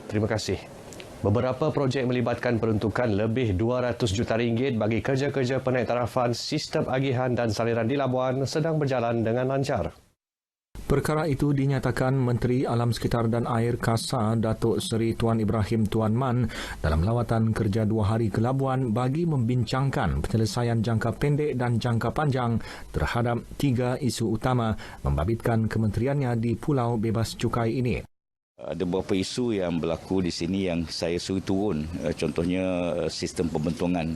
Terima kasih. Beberapa projek melibatkan peruntukan lebih 200 juta ringgit bagi kerja-kerja penaiktarafan sistem agihan dan saliran di Labuan sedang berjalan dengan lancar. Perkara itu dinyatakan Menteri Alam Sekitar dan Air KASA Datuk Seri Tuan Ibrahim Tuan Man dalam lawatan kerja 2 hari ke Labuan bagi membincangkan penyelesaian jangka pendek dan jangka panjang terhadap 3 isu utama membabitkan kementeriannya di Pulau Bebas Cukai ini. Ada beberapa isu yang berlaku di sini yang saya suruh turun, contohnya sistem pembentungan,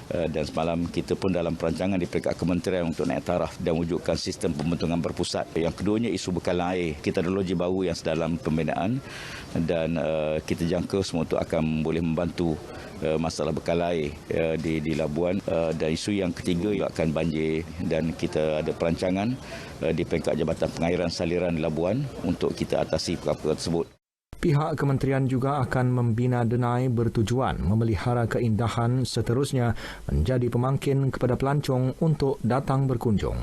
dan semalam kita pun dalam perancangan di peringkat kementerian untuk naik taraf dan wujudkan sistem pembentungan berpusat. Yang keduanya isu bekalan air, kita teknologi baru yang sedalam pembinaan dan kita jangka semua itu akan boleh membantu masalah bekalan air di Labuan, dan isu yang ketiga akan banjir dan kita ada perancangan di peringkat Jabatan Pengairan Saliran di Labuan untuk kita atasi perkara tersebut. Pihak kementerian juga akan membina denai bertujuan memelihara keindahan seterusnya menjadi pemangkin kepada pelancong untuk datang berkunjung.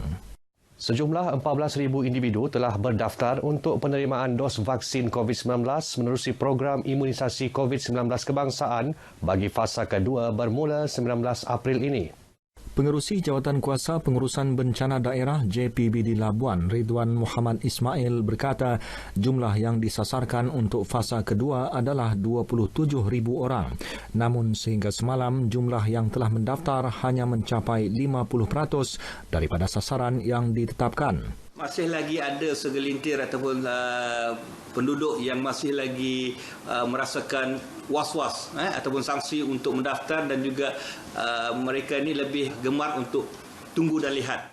Sejumlah 14,000 individu telah berdaftar untuk penerimaan dos vaksin COVID-19 menerusi program imunisasi COVID-19 kebangsaan bagi fasa kedua bermula 19 April ini. Pengerusi Jawatan Kuasa Pengurusan Bencana Daerah JPBD Labuan, Ridwan Muhammad Ismail berkata jumlah yang disasarkan untuk fasa kedua adalah 27,000 orang. Namun sehingga semalam jumlah yang telah mendaftar hanya mencapai 50% daripada sasaran yang ditetapkan. Masih lagi ada segelintir ataupun penduduk yang masih lagi merasakan was-was ataupun sangsi untuk mendaftar, dan juga mereka ini lebih gemar untuk tunggu dan lihat.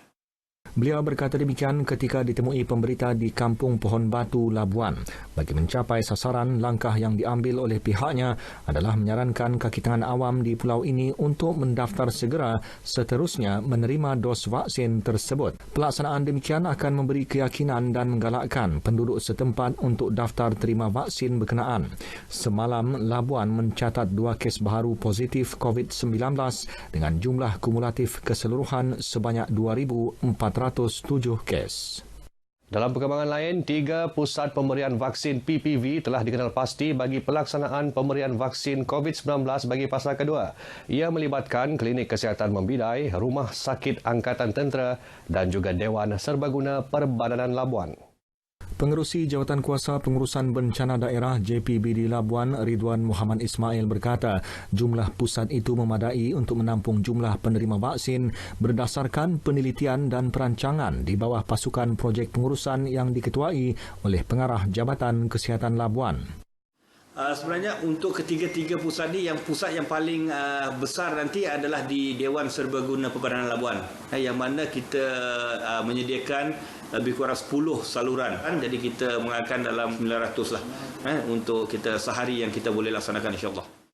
Beliau berkata demikian ketika ditemui pemberita di Kampung Pohon Batu, Labuan. Bagi mencapai sasaran, langkah yang diambil oleh pihaknya adalah menyarankan kaki tangan awam di pulau ini untuk mendaftar segera seterusnya menerima dos vaksin tersebut. Pelaksanaan demikian akan memberi keyakinan dan menggalakkan penduduk setempat untuk daftar terima vaksin berkenaan. Semalam, Labuan mencatat 2 kes baharu positif COVID-19 dengan jumlah kumulatif keseluruhan sebanyak 2,407 kes. Dalam perkembangan lain, 3 pusat pemberian vaksin PPV telah dikenal pasti bagi pelaksanaan pemberian vaksin COVID-19 bagi fasa kedua. Ia melibatkan Klinik Kesihatan Membidai, Rumah Sakit Angkatan Tentera dan juga Dewan Serbaguna Perbadanan Labuan. Pengerusi Jawatan Kuasa Pengurusan Bencana Daerah JPBD Labuan, Ridwan Muhammad Ismail berkata jumlah pusat itu memadai untuk menampung jumlah penerima vaksin berdasarkan penelitian dan perancangan di bawah pasukan projek pengurusan yang diketuai oleh Pengarah Jabatan Kesihatan Labuan. Sebenarnya untuk ketiga-tiga pusat ini, yang pusat yang paling besar nanti adalah di Dewan Serbaguna Perbadanan Labuan, yang mana kita menyediakan lebih kurang 10 saluran. Jadi kita mengadakan dalam 900 lah untuk kita sehari yang kita boleh laksanakan, insya-Allah.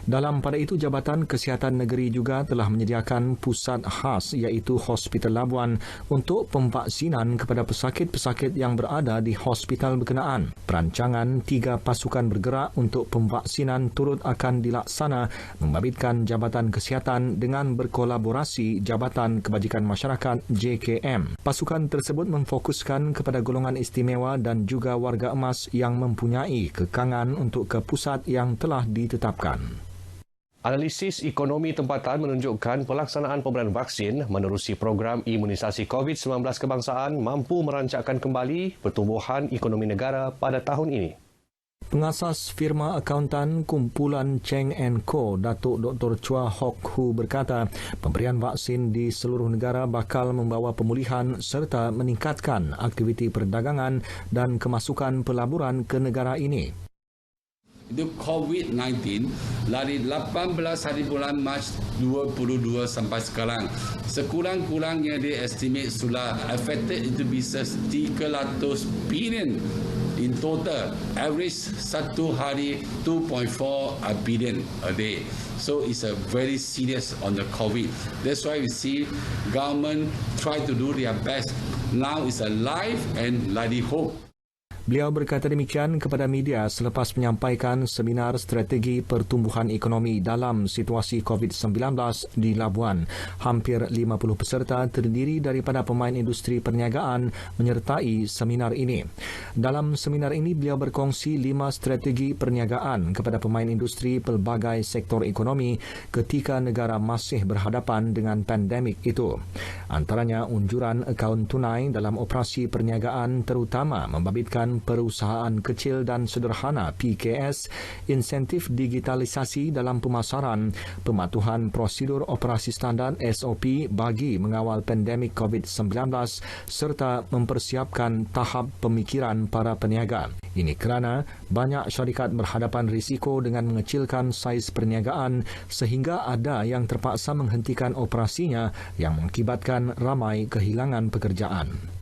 Dalam pada itu, Jabatan Kesihatan Negeri juga telah menyediakan pusat khas iaitu Hospital Labuan untuk pemvaksinan kepada pesakit-pesakit yang berada di hospital berkenaan. Perancangan 3 pasukan bergerak untuk pemvaksinan turut akan dilaksana membabitkan Jabatan Kesihatan dengan berkolaborasi Jabatan Kebajikan Masyarakat JKM. Pasukan tersebut memfokuskan kepada golongan istimewa dan juga warga emas yang mempunyai kekangan untuk ke pusat yang telah ditetapkan. Analisis ekonomi tempatan menunjukkan pelaksanaan pemberian vaksin menerusi program imunisasi COVID-19 kebangsaan mampu merancakkan kembali pertumbuhan ekonomi negara pada tahun ini. Pengasas firma akauntan kumpulan Cheng & Co, Datuk Dr. Chua Hock Hu berkata, pemberian vaksin di seluruh negara bakal membawa pemulihan serta meningkatkan aktiviti perdagangan dan kemasukan pelaburan ke negara ini. Itu COVID-19 dari 18 hari bulan Mac 2022 sampai sekarang. Sekurang-kurangnya dia estimate sudah affected itu bisa 300 billion in total. Average satu hari 2.4 billion a day. So it's a very serious on the COVID. That's why we see government try to do their best. Now it's a life and livelihood. Beliau berkata demikian kepada media selepas menyampaikan seminar strategi pertumbuhan ekonomi dalam situasi COVID-19 di Labuan. Hampir 50 peserta terdiri daripada pemain industri perniagaan menyertai seminar ini. Dalam seminar ini, beliau berkongsi 5 strategi perniagaan kepada pemain industri pelbagai sektor ekonomi ketika negara masih berhadapan dengan pandemik itu. Antaranya unjuran akaun tunai dalam operasi perniagaan terutama membabitkan perusahaan kecil dan sederhana PKS, insentif digitalisasi dalam pemasaran, pematuhan prosedur operasi standard SOP bagi mengawal pandemik COVID-19 serta mempersiapkan tahap pemikiran para peniaga. Ini kerana banyak syarikat berhadapan risiko dengan mengecilkan saiz perniagaan sehingga ada yang terpaksa menghentikan operasinya yang mengakibatkan ramai kehilangan pekerjaan.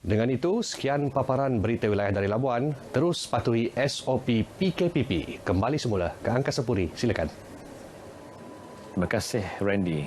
Dengan itu, sekian paparan berita wilayah dari Labuan. Terus patuhi SOP PKPP. Kembali semula ke Angkasa Puri. Silakan. Terima kasih, Randy.